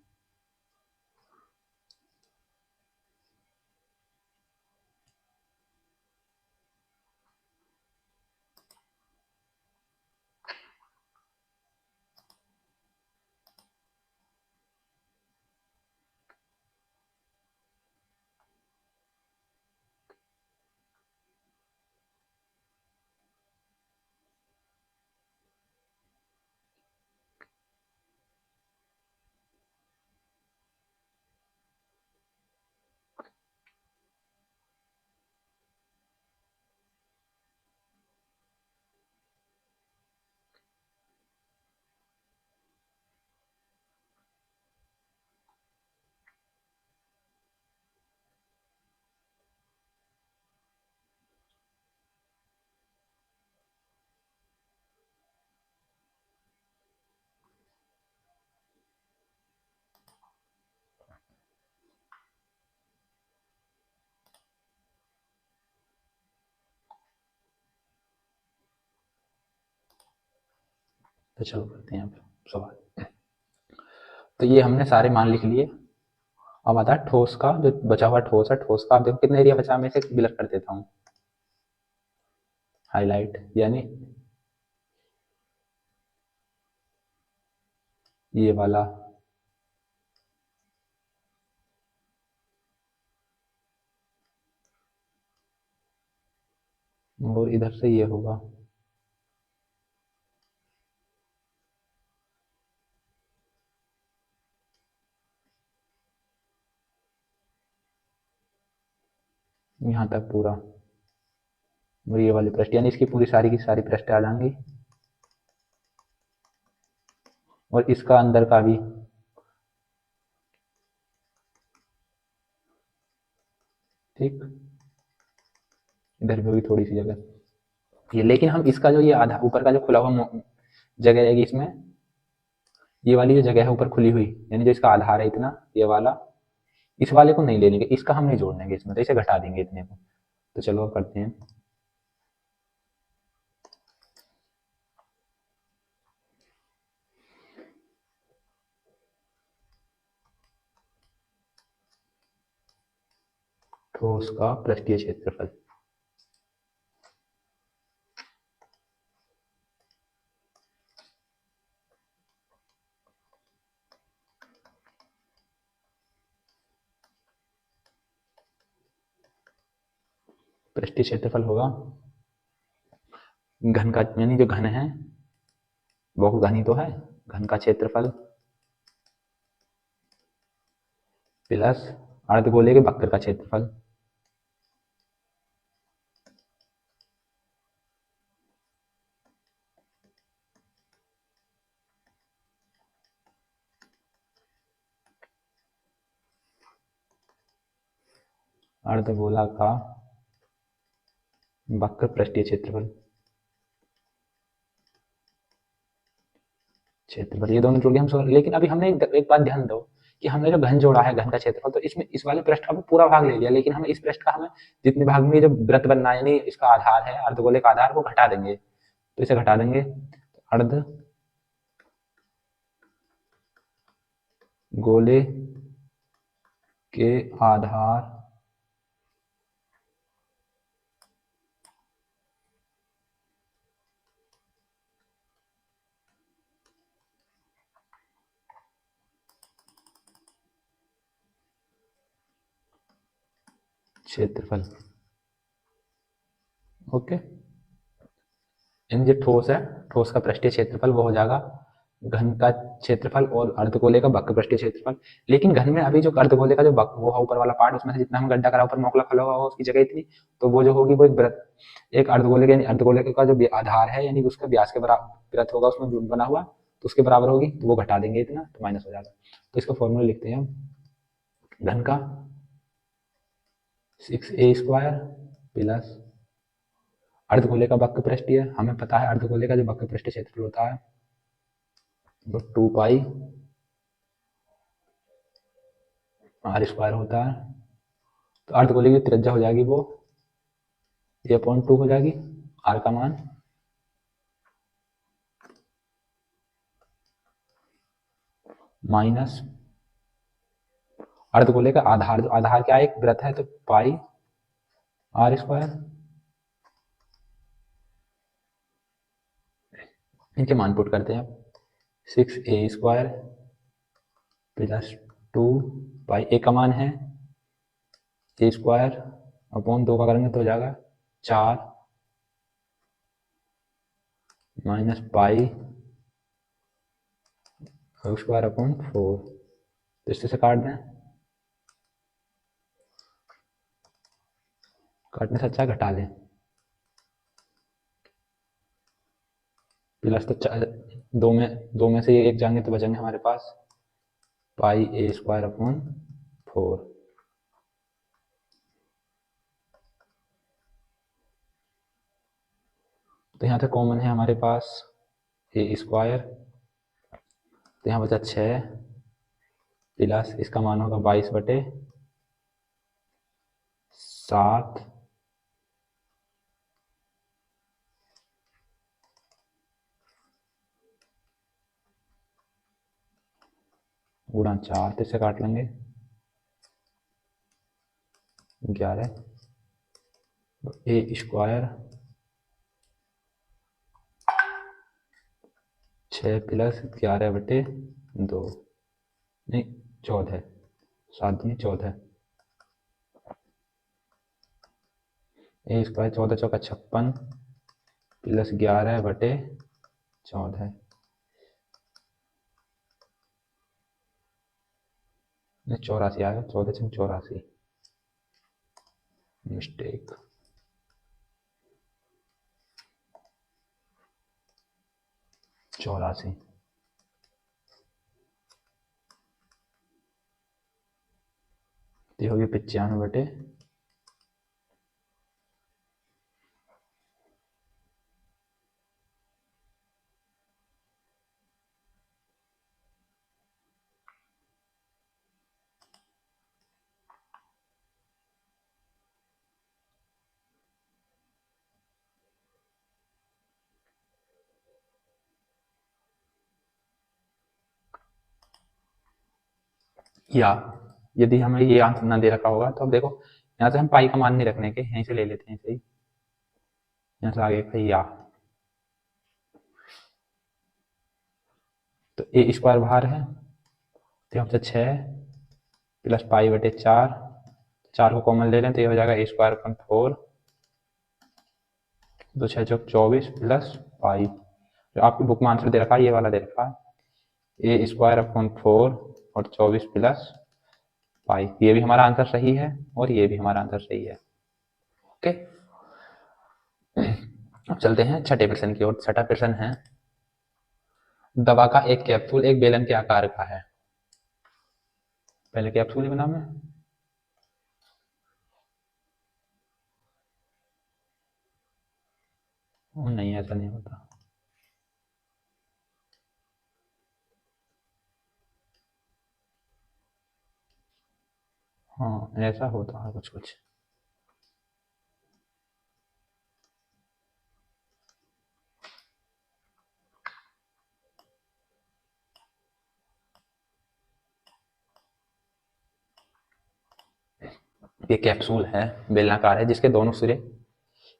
तो चलो करते हैं अब सवाल। तो ये हमने सारे मान लिख लिए। अब आता है ठोस का, जो बचा हुआ ठोस है, ठोस का आप देखो कितना एरिया बचा, मैं इसे ब्लर कर देता हूँ, हाईलाइट, यानी ये वाला, और इधर से ये होगा। यहाँ तक पूरा, और ये वाली पृष्ठ, यानी इसकी पूरी सारी की सारी पृष्ठ आ जाएंगी। और इसका अंदर का भी, ठीक, इधर भी होगी थोड़ी सी जगह ये, लेकिन हम इसका जो ये आधा ऊपर का जो खुला हुआ जगह रहेगी इसमें, ये वाली जो जगह है ऊपर खुली हुई, यानी जो इसका आधार है इतना, ये वाला, इस वाले को नहीं ले लेंगे, इसका हम नहीं जोड़ देंगे इसमें, तो इसे घटा देंगे इतने को। तो चलो अब करते हैं। ठोस का पृष्ठीय क्षेत्रफल। पृष्ठीय क्षेत्रफल होगा घन का, यानी जो घन है वो घन ही तो है, घन का क्षेत्रफल प्लस अर्धगोले के वक्र का क्षेत्रफल। अर्धगोला का वक्र पृष्ठीय क्षेत्रफल, ये दोनों जोड़ के हम लेकिन अभी हमने एक बात ध्यान दो कि हमने जो घन जोड़ा है, घन का क्षेत्रफल, तो इसमें इस वाले पृष्ठ का पूरा भाग ले लिया, लेकिन हमें इस पृष्ठ का, हमें जितने भाग में जो वृत्त बनना है, यानी इसका आधार है, अर्धगोले का आधार, वो घटा देंगे। तो इसे घटा देंगे, अर्ध गोले के आधार क्षेत्रफल। ओके, इन जो ठोस है, ठोस का पृष्ठीय क्षेत्रफल वो हो जाएगा घन का क्षेत्रफल और अर्धगोले का वक्र पृष्ठीय क्षेत्रफल। लेकिन घन में अभी जो अर्धगोले का जो वो है ऊपर वाला पार्ट, उसमें से जितना हम गड्ढा करा ऊपर मोकला फैला हुआ होगा उसकी जगह इतनी, तो वो जो होगी वो एक वृत्त, एक अर्धगोले के, यानी अर्धगोले का जो आधार है यानी उसका व्यास के बराबर वृत्त होगा उसमें बना हुआ, तो उसके बराबर होगी, तो वो घटा देंगे इतना तो माइनस हो जाएगा। तो इसका फॉर्मूला लिखते हैं हम, घन का 6a² प्लस अर्धगोले का वक्र पृष्ठीय, हमें पता है अर्धगोले का जो वक्र पृष्ठीय क्षेत्रफल होता है वो 2 पाई r² होता है। तो अर्धगोले की त्रिज्या हो जाएगी वो a/2 हो जाएगी, r का मान माइनस अर्धगोले का आधार, जो आधार क्या है एक वृत्त है तो पाई r², इनके मान पुट करते हैं अब, 6a² प्लस 2 पाई, ए का मान है a² अपॉन 2 का करेंगे तो हो जाएगा 4 माइनस पाई r² अपॉन 4। तो इससे काट दें, काटने से अच्छा घटा लें, प्लस तो दो में से एक जाएंगे तो बचेंगे हमारे पास पाई a² अपॉन 4। तो यहाँ से कॉमन है हमारे पास a², तो यहाँ बचा 6 प्लस इसका मान होगा 22/7 गुणा 4, तो इससे काट लेंगे 11, a² 6 प्लस 11/2, नहीं 14, 7 दूनी 14, a² 14 चौका 56 प्लस 11/14, नहीं 84 आएगा, 14 से 84, मिस्टेक। चौरासी, ये होगी 95/, या यदि हमें ये आंसर ना दे रखा होगा तो अब देखो यहाँ से हम पाई का मान नहीं रखने के, यहीं से ले लेते हैं सही, यहाँ से आगे का या, तो a² बाहर है तो हमसे 6 प्लस पाई/4, 4 को कॉमन ले लें तो ये हो जाएगा a² अपॉन 4, तो 6 चौक 24 प्लस पाई, जो आपकी बुक में आंसर दे रखा है ये वाला दे रखा है a² अपॉन 4 और 24 प्लस पाई, ये भी हमारा आंसर सही है और ये भी हमारा आंसर सही है। ओके, अब चलते हैं छठे प्रश्न की ओर। छठा प्रश्न है, दवा का एक कैप्सूल एक बेलन के आकार का है। पहले कैप्सूल ही बना मैं, नहीं ऐसा नहीं होता, हाँ ऐसा होता है कुछ कुछ। ये कैप्सूल है, बेलनाकार है, जिसके दोनों सिरे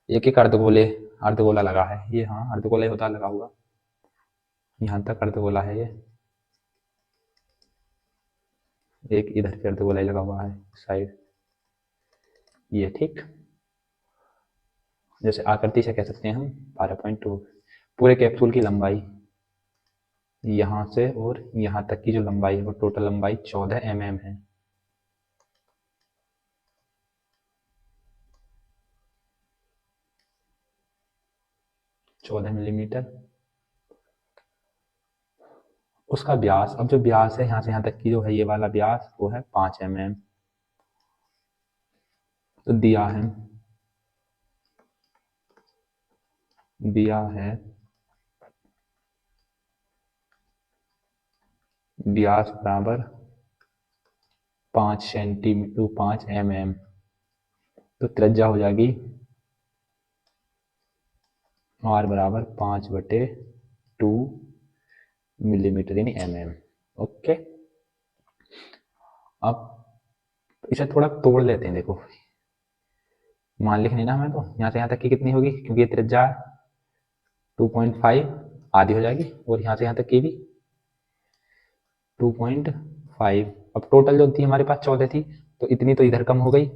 एक एक अर्धगोला लगा है, ये हाँ अर्धगोला ही होता लगा हुआ, यहाँ तक अर्धगोला है ये, एक इधर के अर्धगोला ही लगा हुआ है साइड, ये ठीक। जैसे आकृति से कह सकते हैं हम 12.2। पूरे कैप्सूल की लंबाई यहाँ से और यहाँ तक की जो लंबाई है वो टोटल लंबाई 14 mm है। चौदह मिलीमीटर। उसका व्यास, अब जो व्यास है यहाँ से यहाँ तक की जो है ये वाला व्यास वो है 5 mm। तो दिया है व्यास बराबर 5 सेंटीमीटर 5 mm। तो त्रिज्या हो जाएगी r बराबर 5/2 मिलीमीटर यानी mm। ओके, अब इसे थोड़ा तोड़ लेते हैं। देखो मान लिखनी ना हमें, तो यहाँ से यहाँ तक की कितनी होगी, क्योंकि ये त्रिज्या 2.5 आधी हो जाएगी और यहाँ से यहाँ तक की भी 2.5। अब टोटल जो थी हमारे पास 14 थी, तो इतनी तो इधर कम हो गई,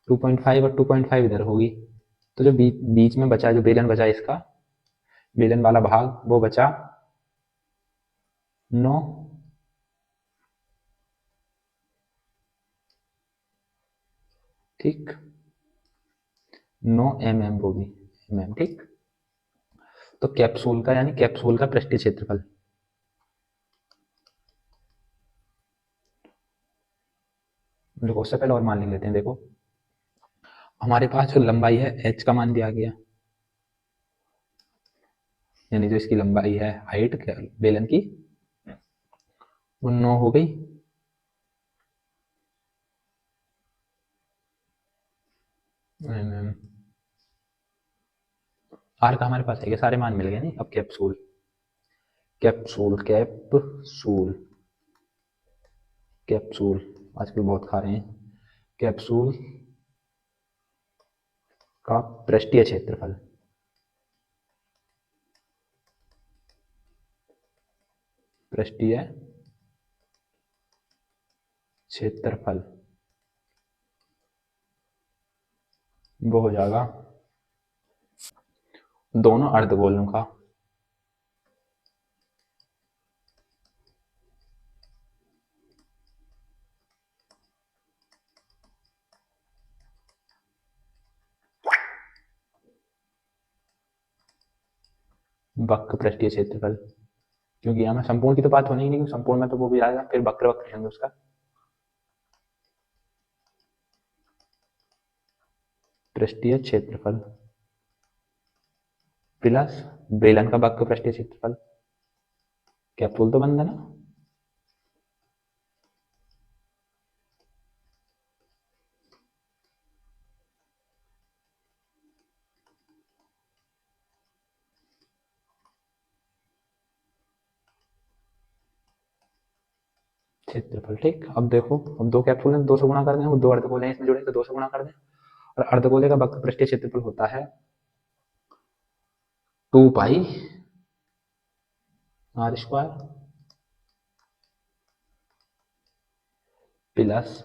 2.5 और 2.5 इधर होगी। तो जो बीच में बचा, जो बेलन बचा, इसका बेलन वाला भाग वो बचा 9। ठीक, 9 mm वो भी mm। ठीक, तो कैप्सूल का यानी कैप्सूल का पृष्ठीय क्षेत्रफल, देखो उससे पहले और मान लिख लेते हैं। देखो हमारे पास जो लंबाई है h का मान दिया गया, यानी जो इसकी लंबाई है हाइट बेलन की वो 9 हो गई। आर का हमारे पास है, सारे मान मिल गए नहीं। अब कैप्सूल कैप्सूल कैप्सूल कैप्सूल आजकल बहुत खा रहे हैं। कैप्सूल का पृष्ठीय क्षेत्रफल, पृष्ठीय क्षेत्रफल वो हो जाएगा दोनों अर्धगोलों का वक्र पृष्ठीय क्षेत्रफल। क्योंकि हमें संपूर्ण की तो बात होनी ही नहीं, संपूर्ण में तो वो भी आएगा, फिर वक्र वक्र लेंगे उसका। पृष्ठीय क्षेत्रफल प्लस बेलन का वक्र पृष्ठीय क्षेत्रफल। कैप्सूल तो बंद है ना, क्षेत्रफल। ठीक, अब देखो, अब दो कैप्सूल हैं, 2 से गुणा कर दें, वो दो अर्धगोले हैं इसमें जुड़े, तो 2 से गुणा कर दें। और अर्धगोले का वक्र पृष्ठीय क्षेत्रफल होता है 2 पाई r स्क्वायर प्लस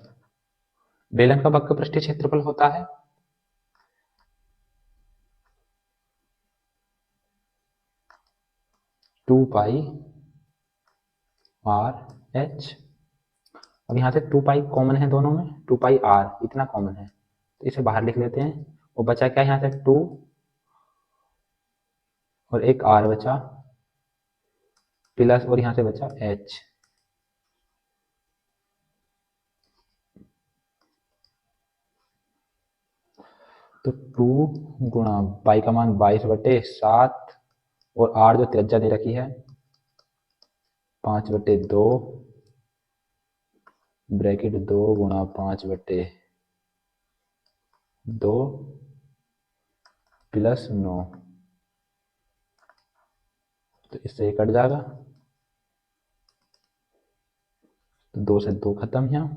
बेलन का वक्र पृष्ठीय क्षेत्रफल होता है 2 पाई r h। अब यहाँ से 2 पाई कॉमन है दोनों में, 2 पाई r इतना कॉमन है, तो इसे बाहर लिख लेते हैं। वो बचा क्या, यहाँ से 2 और एक r बचा प्लस, और यहाँ से बचा h। तो 2 गुणा पाई का मान 22/7 और r जो त्रिज्या दे रखी है 5/2 ब्रैकेट 2 गुणा 5/2 प्लस 9। तो इससे कट जाएगा, तो 2 से 2 खत्म है,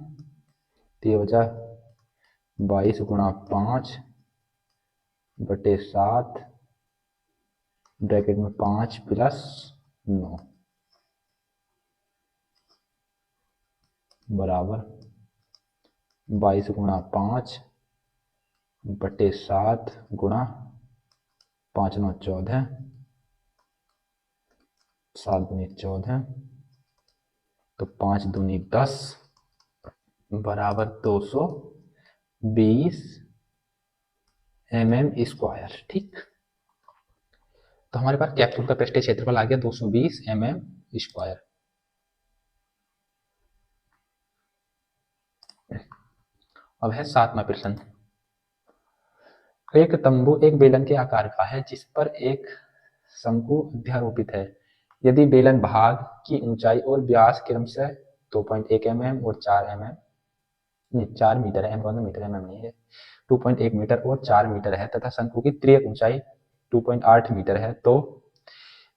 तो ये बचा 22 गुणा 5/7 ब्रैकेट में 5 प्लस 9 बराबर 22 गुणा 5 बटे 7 गुणा 5 9 14, 7 दूनी 14, तो 5 दूनी 10 बराबर 220 mm²। ठीक, तो हमारे पास कैप्सूल का पृष्ठीय क्षेत्रफल आ गया 220 mm²। अब है 7वां प्रश्न। एक तंबू एक बेलन के आकार का है जिस पर एक शंकु अध्यारोपित है। यदि बेलन भाग की ऊंचाई और व्यास क्रमशः 2.1 mm और 4 mm, नहीं 4 मीटर है, m मीटर mm नहीं है, 2.1 मीटर और 4 मीटर है तथा शंकु की तिर्यक ऊंचाई 2.8 मीटर है, तो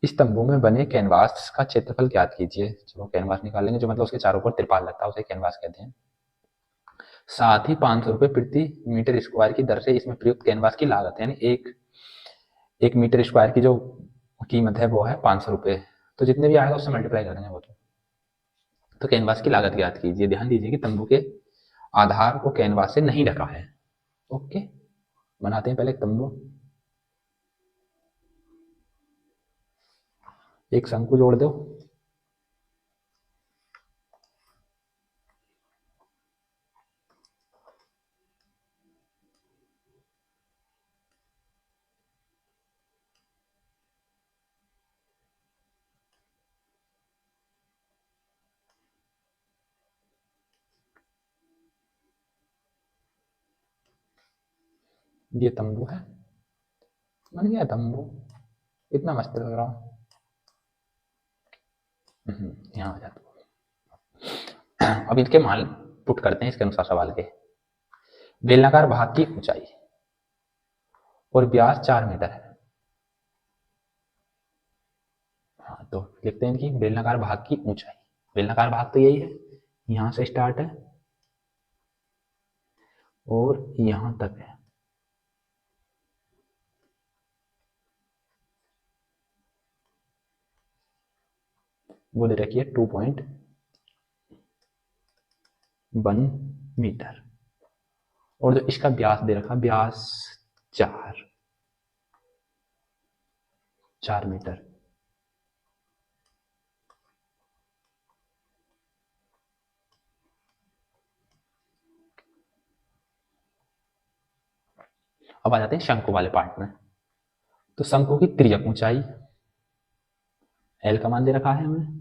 इस तंबू में बने कैनवास का क्षेत्रफल ज्ञात कीजिए। चलो कैनवास निकालेंगे, जो मतलब उसके चारों पर तिरपाल लगता है उसे कैनवास कहते हैं। साथ ही 500 रुपये प्रति मीटर स्क्वायर की दर से इसमें प्रयुक्त कैनवास की लागत, यानी एक मीटर स्क्वायर की जो कीमत है वो है 500 रुपये। तो जितने भी आएगा उससे मल्टीप्लाई कर देंगे वो। तो कैनवास की लागत ज्ञात कीजिए। ध्यान दीजिए कि तंबू के आधार को कैनवास से नहीं ढका है। ओके, बनाते हैं पहले तंबू। एक शंकु जोड़ दो, ये तंबू है, बन गया तंबू। इतना मस्त लग रहा हूँ। यहाँ आ जाता। अब इनके मान पुट करते हैं इसके अनुसार सवाल के। बेलनाकार भाग की ऊंचाई और व्यास 4 मीटर है। हाँ, तो लिखते हैं कि बेलनाकार भाग की ऊंचाई, बेलनाकार भाग तो यही है, यहां से स्टार्ट है और यहां तक है। वो दे रखी है 2.1 मीटर, और जो इसका व्यास दे रखा, व्यास 4 मीटर। अब आ जाते हैं शंकु वाले पार्ट में। तो शंकु की तिर्यक ऊंचाई एल का मान दे रखा है हमें,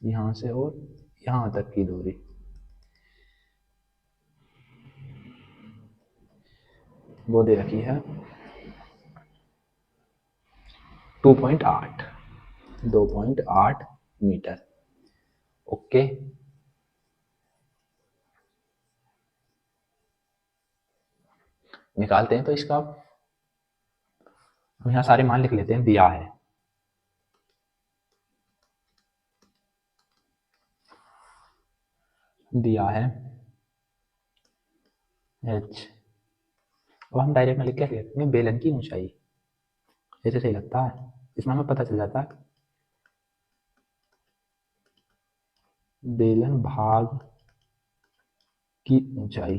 यहां से और यहां तक की दूरी, वो दे रखी है 2.8 मीटर। ओके, निकालते हैं। तो इसका हम यहाँ सारे मान लिख लेते हैं। दिया है h। अब हम डायरेक्ट में लिख के सकते हैं बेलन की ऊंचाई, ऐसे सही लगता है, इसमें हमें पता चल जाता है बेलन भाग की ऊंचाई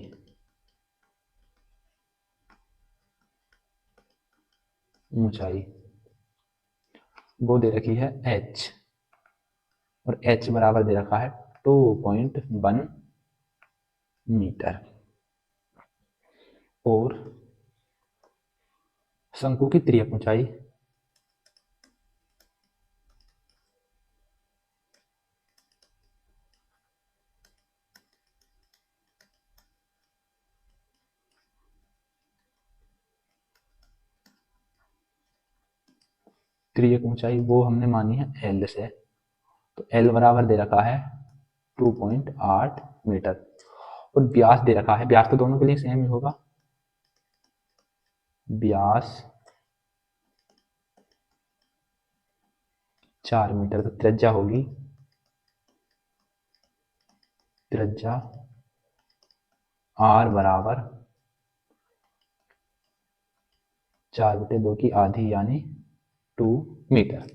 वो दे रखी है h, और h बराबर दे रखा है 2.1 मीटर। और शंकु की तिर्यक ऊंचाई वो हमने मानी है L से, तो L बराबर दे रखा है 2.8 मीटर। और व्यास दे रखा है, व्यास तो दोनों के लिए सेम ही होगा, व्यास 4 मीटर। तो त्रिज्या होगी, त्रिज्या R बराबर 4/2 की आधी यानी 2 मीटर।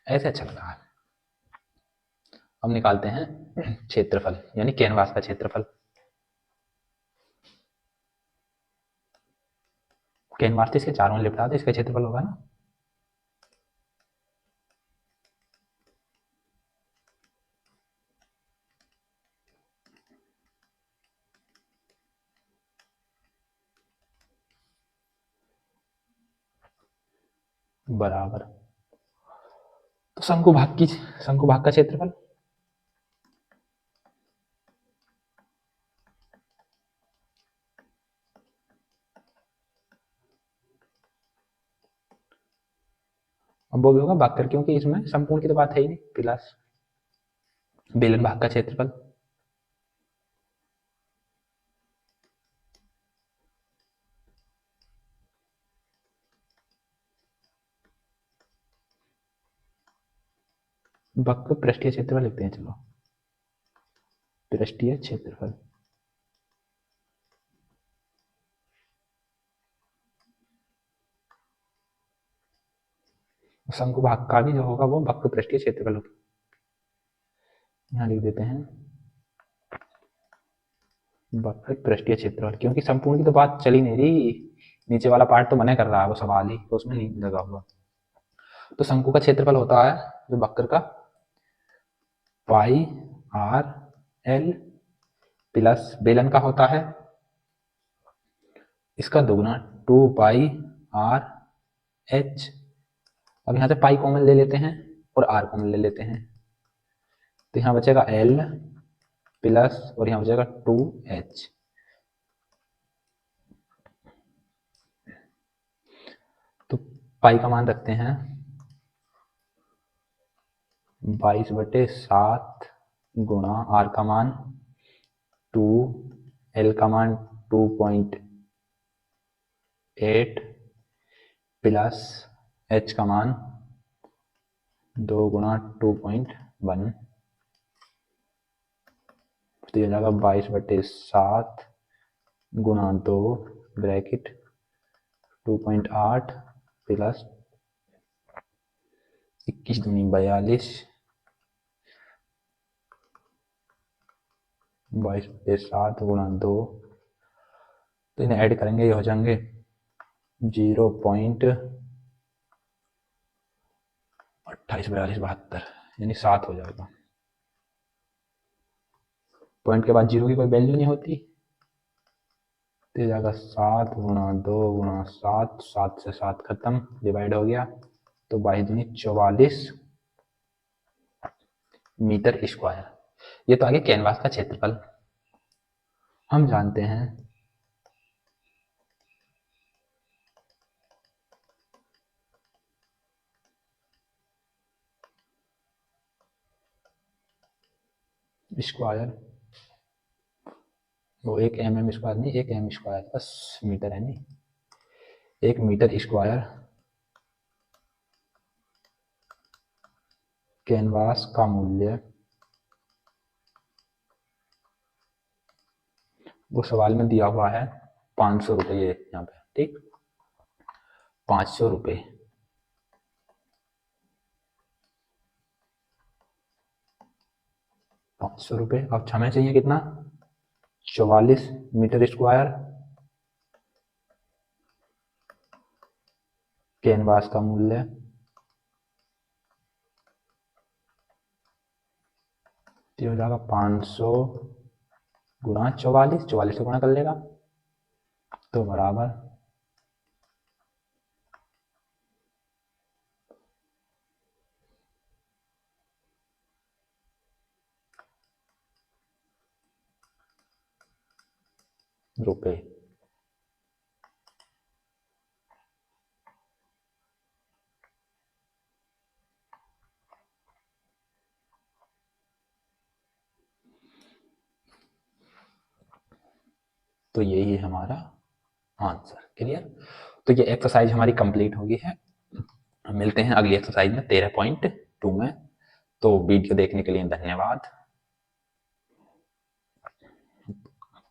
ऐसे अच्छा लगा। अब निकालते हैं क्षेत्रफल यानी कैनवास का क्षेत्रफल। कैनवास तो इसके चारों में लिपटा दो, इसका क्षेत्रफल होगा ना बराबर। तो शंकु भाग का क्षेत्रफल अब वो भी होगा भाग कर, क्योंकि इसमें संपूर्ण की तो बात है ही नहीं, प्लस बेलन भाग का क्षेत्रफल वक्र पृष्ठीय क्षेत्रफल लिखते हैं। चलो पृष्ठीय क्षेत्रफल शंकु भाग का भी जो होगा वो वक्र पृष्ठीय क्षेत्रफल होगा। यहाँ लिख देते हैं वक्र पृष्ठीय क्षेत्रफल, क्योंकि संपूर्ण की तो बात चली नहीं रही, नीचे वाला पार्ट तो मना कर रहा है वो सवाल ही, तो उसमें नहीं लगा हुआ। तो शंकु का क्षेत्रफल होता है जो वक्र का पाई आर एल प्लस बेलन का होता है इसका दोगुना 2 पाई आर एच। अब यहाँ से पाई कॉमन ले लेते हैं और आर कॉमन ले लेते हैं, तो यहाँ बचेगा एल प्लस और यहाँ बचेगा 2h। तो पाई का मान रखते हैं 22/7 गुणा आर का मान 2, एल का मान 2.8 प्लस एच का मान 2 गुणा 2.1। तो ये जाएगा 22/7 गुणा 2 ब्रैकेट 2.8 प्लस 21 दूनी 42, 22/7 गुणा 2, तो इन्हें ऐड करेंगे, ये हो जाएंगे 0.284272 यानी 7 हो जाएगा। पॉइंट के बाद जीरो की कोई वैल्यू नहीं होती, तो ये जाएगा 7 गुणा 2 गुणा 7, 7 से 7 खत्म, डिवाइड हो गया, तो 22 दूनी 44 मीटर स्क्वायर। ये तो आगे कैनवास का क्षेत्रफल। हम जानते हैं स्क्वायर वो 1 mm स्क्वायर नहीं, 1 m स्क्वायर बस, मीटर है नहीं, 1 मीटर स्क्वायर कैनवास का मूल्य वो सवाल में दिया हुआ है 500 रुपये, यहाँ पे ठीक 500 रुपये। 500 रुपये। अब हमें चाहिए कितना 44 मीटर स्क्वायर कैनवास का मूल्य, तो हो जाएगा 500 गुणा 44, 44 से गुणा कर लेगा तो बराबर रुपए। तो यही है हमारा आंसर। क्लियर। तो ये एक्सरसाइज हमारी कंप्लीट होगी है। मिलते हैं अगली एक्सरसाइज में 13.2 में। तो वीडियो देखने के लिए धन्यवाद।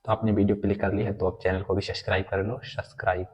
तो आपने वीडियो क्लिक कर ली है तो अब चैनल को भी सब्सक्राइब कर लो। सब्सक्राइब